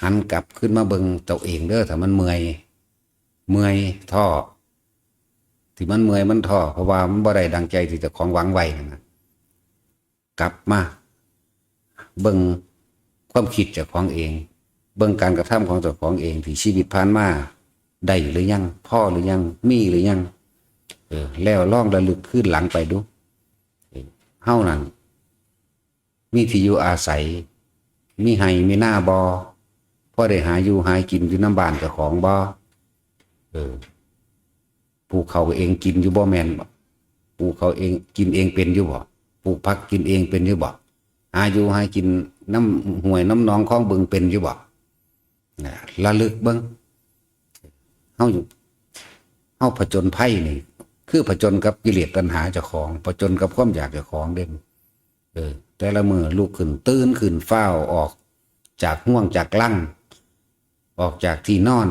หันกลับขึ้นมาเบิ่งตัวเองเด้อถ้ามันเมื่อยท้อที่มันเมื่อยมันท้อเพราะว่ามันบ่ได้ดังใจที่เจ้าของหวังไว้นะกลับมาเบิ่งความคิดเจ้าของเองเบิ่งการกระทำของเจ้าของเองที่ชีวิตผ่านมาได้หรือยังพ่อหรือยังมีหรือยังแล้วลองระลึกขึ้นหลังไปดูเฮานั่นมีที่อยู่อาศัยมีไห้มีหน้าบ่พอได้หาอยู่หากินอยู่น้ำบ้านเจ้าของบ่ปลูกเขาเองกินอยู่บ่แม่นบ่ปลูกเขาเองกินเองเป็นอยู่บ่ปลูกผักกินเองเป็นอยู่บ่หาอยู่หากินน้ำห้วยน้ำหนองคลองบึงเป็นอยู่บ่ระลึกเบิ่งเฮาอยู่เฮาผจญภัยนี่คือผจญกับกิเลสตัณหาเจ้าของผจญกับความอยากเจ้าของเด่นแต่ละมื้อลุกขึ้นตื่นขึ้นฟ้าวออกจากห่วงจากลังออกจากที่นอน